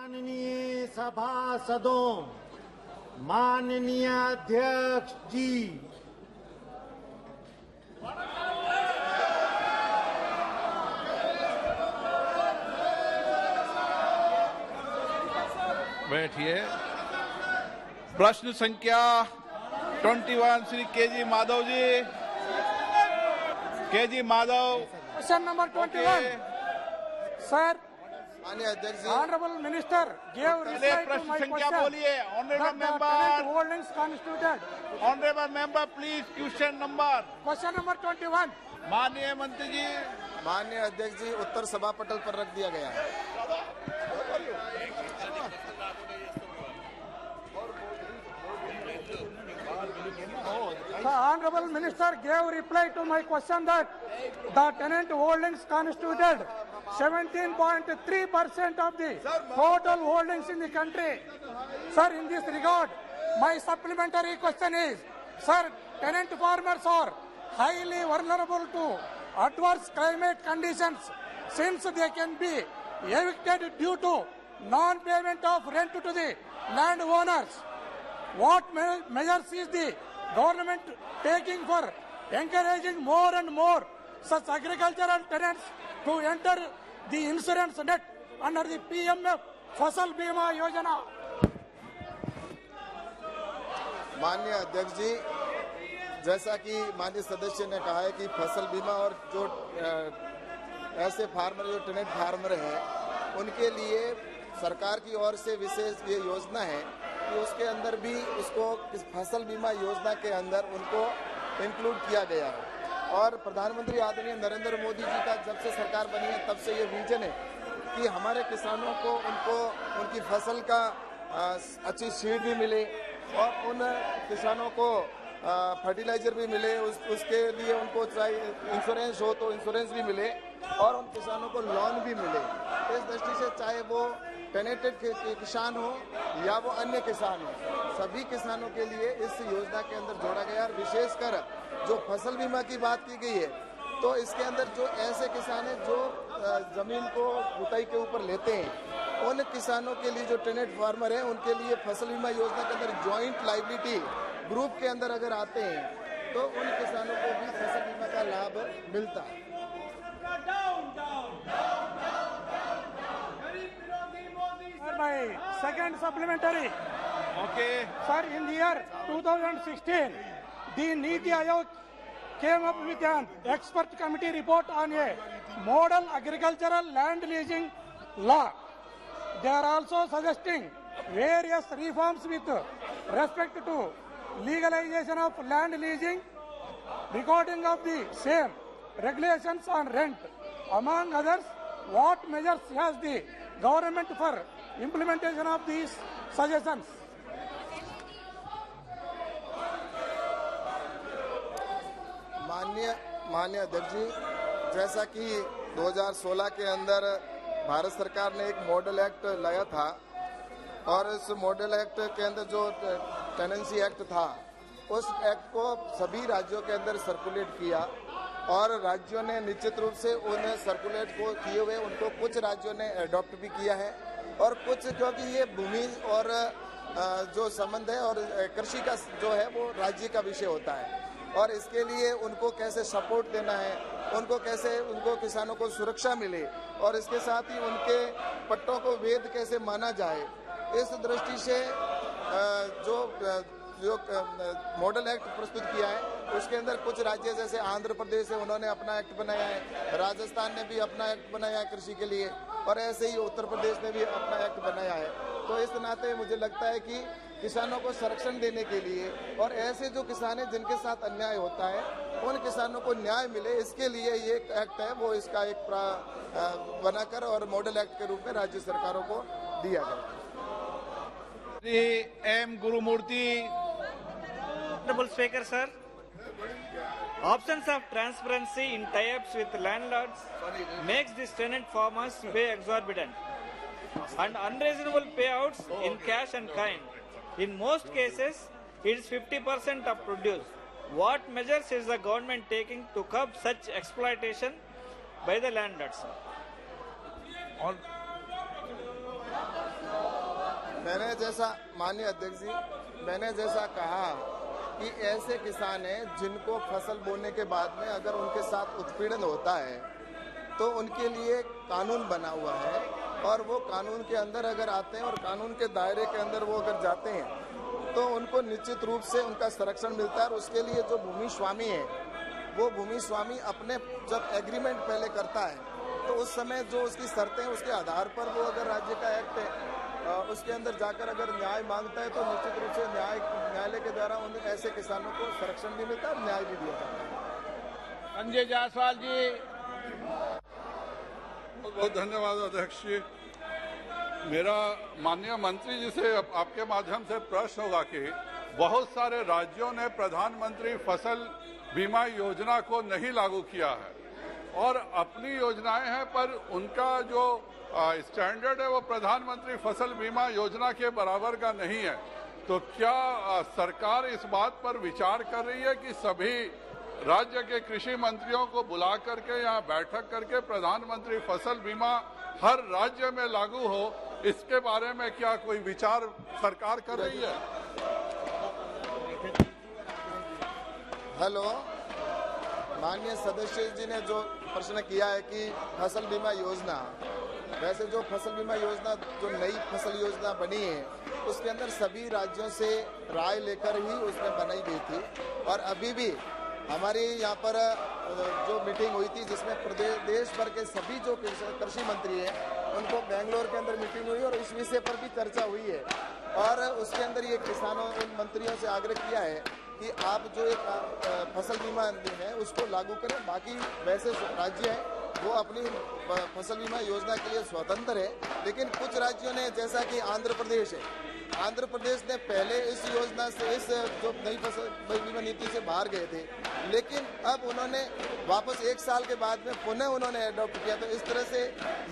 माननीय सभासदों, माननीय अध्यक्ष जी, बैठिए। प्रश्न संख्या 21 Shri K G Madhav ji. K G Madhav, question number 21 sir, माननीय अध्यक्ष ji, honourable minister gave reply to प्रश्न my संख्या question बोलिए। Honourable that the tenant member, holdings constituted. Honourable member please, question number. Question number 21 माननीय मंत्री जी। माननीय अध्यक्ष जी, उत्तर सभा पटल पर रख दिया गया है। The honorable minister gave reply to my question that the tenant holdings constituted 17.3% of the total holdings in the country. Sir, in this regard, my supplementary question is, sir, tenant farmers are highly vulnerable to adverse climate conditions since they can be evicted due to non-payment of rent to the landowners. What measures is the government taking for encouraging more and more such agricultural tenants to enter the insurance net under the PMF Fasal Bima Yojana? माननीय अध्यक्ष जी, जैसा कि माननीय सदस्य ने कहा है कि फसल बीमा और जो ऐसे फार्मर जो टेनेंट फार्मर हैं उनके लिए सरकार की ओर से विशेष ये योजना है कि उसके अंदर भी उसको इस फसल बीमा योजना के अंदर उनको इंक्लूड किया गया है। और प्रधानमंत्री आदरणीय नरेंद्र मोदी जी का जब से सरकार बनी है तब से ये विजन है कि हमारे किसानों को उनको उनकी फसल का अच्छी सीड भी मिले और उन किसानों को फर्टिलाइजर भी मिले, उसके लिए उनको चाहे इंश्योरेंस हो तो इंश्योरेंस भी मिले और उन किसानों को लोन भी मिले। इस दृष्टि से चाहे वो टेनेटेड किसान हो या वो अन्य किसान हो, सभी किसानों के लिए इस योजना के अंदर जोड़ा गया। और विशेषकर जो फसल बीमा की बात की गई है तो इसके अंदर जो ऐसे किसान हैं जो जमीन को जुताई के ऊपर लेते हैं, उन किसानों के लिए जो टेनेंट फार्मर हैं उनके लिए फसल बीमा योजना के अंदर जॉइंट लायबिलिटी ग्रुप के अंदर अगर आते हैं तो उन किसानों को भी फसल बीमा का लाभ मिलता है। My second supplementary. Okay. Sir, in the year 2016, the Niti Aayog came up with an expert committee report on a model agricultural land leasing law. They are also suggesting various reforms with respect to legalization of land leasing, recording of the same, regulations on rent. Among others, what measures has the government for implementation of these suggestions? माननीय अध्यक्ष जी, जैसा कि 2016 के अंदर भारत सरकार ने एक model act लाया था और इस मॉडल एक्ट के अंदर जो टेनेंसी एक्ट था उस एक्ट को सभी राज्यों के अंदर सर्कुलेट किया और राज्यों ने निश्चित रूप से उन सर्कुलेट को किए हुए उनको कुछ राज्यों ने अडॉप्ट भी किया है और कुछ, क्योंकि ये भूमि और जो संबंध है और कृषि का जो है वो राज्य का विषय होता है और इसके लिए उनको कैसे सपोर्ट देना है, उनको कैसे उनको किसानों को सुरक्षा मिले और इसके साथ ही उनके पट्टों को वैध कैसे माना जाए, इस दृष्टि से जो मॉडल एक्ट प्रस्तुत किया है उसके अंदर कुछ राज्य जैसे आंध्र प्रदेश है उन्होंने अपना एक्ट बनाया है, राजस्थान ने भी अपना एक्ट बनाया है कृषि के लिए और ऐसे ही उत्तर प्रदेश ने भी अपना एक्ट बनाया है। तो इस नाते मुझे लगता है कि किसानों को संरक्षण देने के लिए और ऐसे जो किसान हैं जिनके साथ अन्याय होता है उन किसानों को न्याय मिले, इसके लिए ये एक्ट है वो इसका एक बनाकर और मॉडल एक्ट के रूप में राज्य सरकारों को दिया गया। M Gurumurthy. Honorable Speaker, sir, absence of transparency in tie-ups with landlords makes these tenant farmers pay exorbitant and unreasonable payouts in cash and kind. In most cases, it is 50% of produce. What measures is the government taking to curb such exploitation by the landlords? माननीय अध्यक्ष जी, मैंने जैसा कहा कि ऐसे किसान हैं जिनको फसल बोने के बाद में अगर उनके साथ उत्पीड़न होता है तो उनके लिए कानून बना हुआ है और वो कानून के अंदर अगर आते हैं और कानून के दायरे के अंदर वो अगर जाते हैं तो उनको निश्चित रूप से उनका संरक्षण मिलता है। और उसके लिए जो भूमि स्वामी है वो भूमि स्वामी अपने जब एग्रीमेंट पहले करता है तो उस समय जो उसकी शर्तें हैं उसके आधार पर वो अगर राज्य का एक्ट है उसके अंदर जाकर अगर न्याय मांगता है तो निश्चित रूप से न्यायालय के द्वारा उन ऐसे किसानों को संरक्षण भी मिलता है और न्याय भी दिया जाता है। संजय जायसवाल जी। बहुत धन्यवाद अध्यक्ष जी। मेरा माननीय मंत्री जी से आपके माध्यम से प्रश्न होगा कि बहुत सारे राज्यों ने प्रधानमंत्री फसल बीमा योजना को नहीं लागू किया है और अपनी योजनाएं हैं, पर उनका जो स्टैंडर्ड है वो प्रधानमंत्री फसल बीमा योजना के बराबर का नहीं है। तो क्या सरकार इस बात पर विचार कर रही है कि सभी राज्य के कृषि मंत्रियों को बुला करके यहाँ बैठक करके प्रधानमंत्री फसल बीमा हर राज्य में लागू हो, इसके बारे में क्या कोई विचार सरकार कर रही है? हेलो, माननीय सदस्य जी ने जो प्रश्न किया है कि फसल बीमा योजना, वैसे जो फसल बीमा योजना जो नई फसल योजना बनी है उसके अंदर सभी राज्यों से राय लेकर ही उसमें बनाई गई थी। और अभी भी हमारी यहाँ पर जो मीटिंग हुई थी जिसमें देश भर के सभी जो कृषि मंत्री हैं उनको बेंगलोर के अंदर मीटिंग हुई और इस विषय पर भी चर्चा हुई है। और उसके अंदर ये किसानों उन मंत्रियों से आग्रह किया है कि आप जो एक फसल बीमा है उसको लागू करें। बाकी वैसे राज्य हैं वो अपनी फसल बीमा योजना के लिए स्वतंत्र है, लेकिन कुछ राज्यों ने जैसा कि आंध्र प्रदेश है, आंध्र प्रदेश ने पहले इस योजना से इस जो नई फसल बीमा नीति से बाहर गए थे, लेकिन अब उन्होंने वापस 1 साल के बाद में पुनः उन्होंने अडॉप्ट किया। तो इस तरह से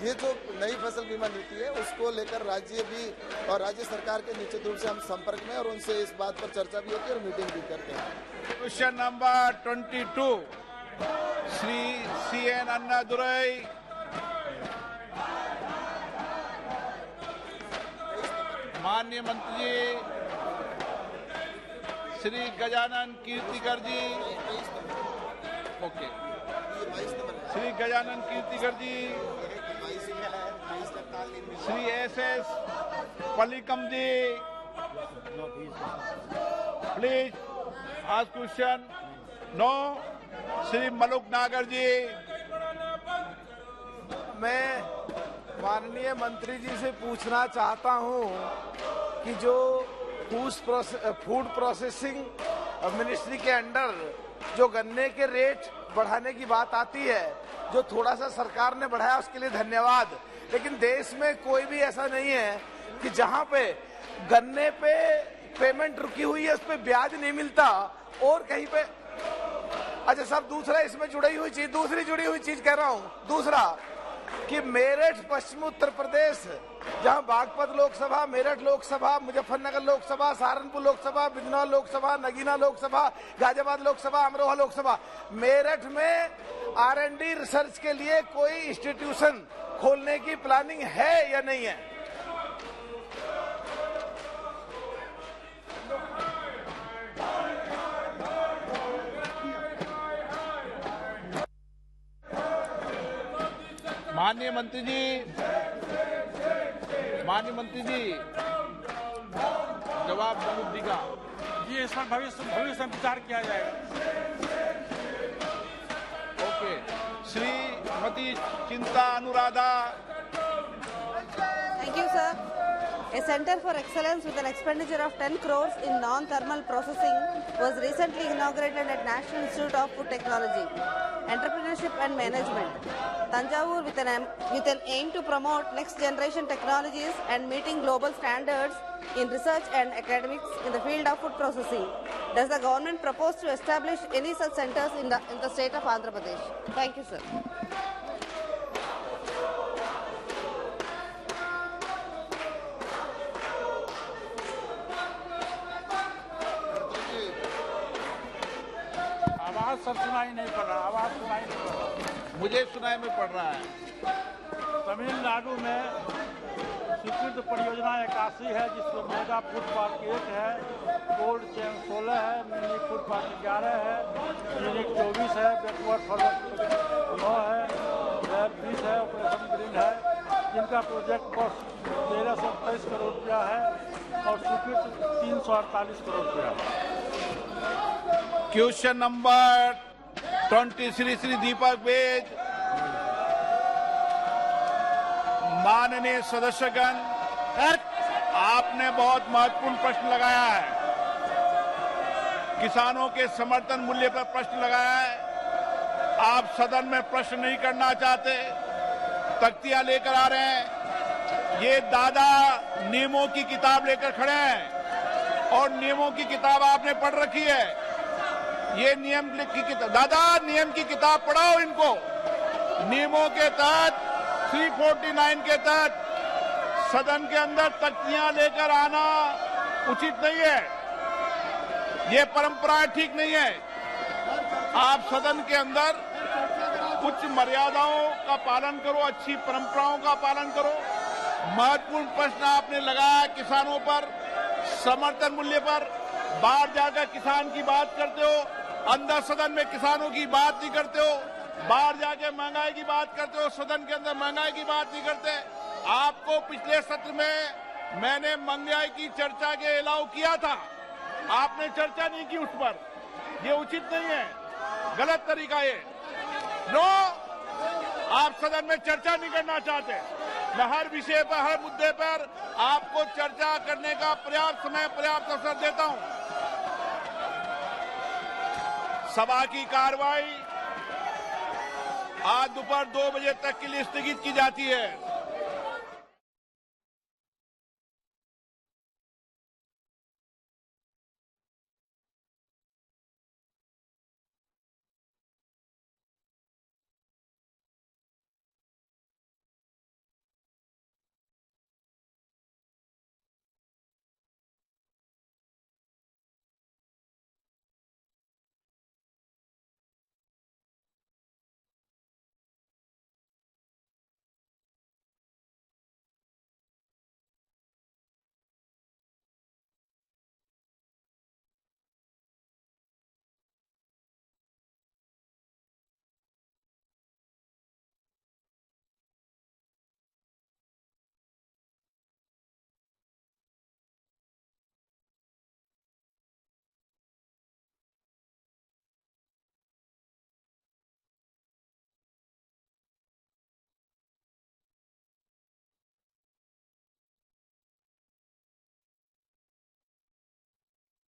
ये जो नई फसल बीमा नीति है उसको लेकर राज्य भी और राज्य सरकार के निश्चित रूप से हम संपर्क में और उनसे इस बात पर चर्चा भी होती है और मीटिंग भी करते हैं। Question number 22 Shri CN Annadurai. माननीय मंत्री ji Shri Gajanan Kirtikar ji. Okay, Shri Gajanan Kirtikar ji, Shri SS Pallikam ji, please आज क्वेश्चन। नो, श्री मलुक नागर जी। मैं माननीय मंत्री जी से पूछना चाहता हूं कि जो फूड प्रोसेसिंग मिनिस्ट्री के अंडर जो गन्ने के रेट बढ़ाने की बात आती है, जो थोड़ा सा सरकार ने बढ़ाया उसके लिए धन्यवाद, लेकिन देश में कोई भी ऐसा नहीं है कि जहां पे गन्ने पे पेमेंट रुकी हुई है उस पे ब्याज नहीं मिलता और कहीं पे। अच्छा सब दूसरा इसमें जुड़ी हुई चीज, दूसरी जुड़ी हुई चीज कह रहा हूं, दूसरा कि मेरठ पश्चिम उत्तर प्रदेश जहां बागपत लोकसभा, मेरठ लोकसभा, मुजफ्फरनगर लोकसभा, सहारनपुर लोकसभा, बिजनौर लोकसभा, नगीना लोकसभा, गाजियाबाद लोकसभा, अमरोहा लोकसभा, मेरठ में R&D रिसर्च के लिए कोई इंस्टीट्यूशन खोलने की प्लानिंग है या नहीं है? माननीय मंत्री जी जवाब जरूर देगा जी। इस पर भविष्य में विचार किया जाएगा। ओके, श्रीमती चिंता Anuradha. Thank you, sir. A Center for Excellence with an expenditure of 10 crores in non-thermal processing was recently inaugurated at National Institute of Food Technology, Entrepreneurship and Management, Tanjavur, with an aim to promote next generation technologies and meeting global standards in research and academics in the field of food processing. Does the government propose to establish any such centers in the state of Andhra Pradesh? Thank you, sir. आवाज सब सुनाई नहीं पड़ रहा, आवाज सुनाई नहीं पड़ रहा। मुझे सुनाई में पड़ रहा है। तमिलनाडु में स्वीकृत परियोजना 81 है, जिसमें मेगा फूड पार्क 1 है, कोल्ड चेन 16 है, मिनी फूड पार्क 11 है, यूनिट 24 है, बैकवर्ड फॉरवर्ड 9 है, लैब 20 है, ऑपरेशन ग्रीन है, जिनका प्रोजेक्ट कॉस्ट 1328 करोड़ रुपया है और स्वीकृत 348 करोड़ रुपया है। Question number 20 Shri Deepak beige. माननीय सदस्यगण, आपने बहुत महत्वपूर्ण प्रश्न लगाया है, किसानों के समर्थन मूल्य पर प्रश्न लगाया है। आप सदन में प्रश्न नहीं करना चाहते, तख्तियां लेकर आ रहे हैं। ये दादा नियमों की किताब लेकर खड़े हैं और नियमों की किताब आपने पढ़ रखी है। ये नियम की किताब, दादा नियम की किताब पढ़ाओ इनको। नियमों के तहत 349 के तहत सदन के अंदर तख्तियां लेकर आना उचित नहीं है, ये परंपरा ठीक नहीं है। आप सदन के अंदर कुछ मर्यादाओं का पालन करो, अच्छी परंपराओं का पालन करो। महत्वपूर्ण प्रश्न आपने लगाया किसानों पर, समर्थन मूल्य पर। बाहर जाकर किसान की बात करते हो, अंदर सदन में किसानों की बात नहीं करते हो। बाहर जाके महंगाई की बात करते हो, सदन के अंदर महंगाई की बात नहीं करते। आपको पिछले सत्र में मैंने महंगाई की चर्चा के अलाउ किया था, आपने चर्चा नहीं की उस पर। ये उचित नहीं है, गलत तरीका है। नो, आप सदन में चर्चा नहीं करना चाहते। मैं हर विषय पर, हर मुद्दे पर आपको चर्चा करने का पर्याप्त समय, पर्याप्त अवसर देता हूं। सभा की कार्रवाई आज दोपहर 2 बजे तक के लिए स्थगित की जाती है।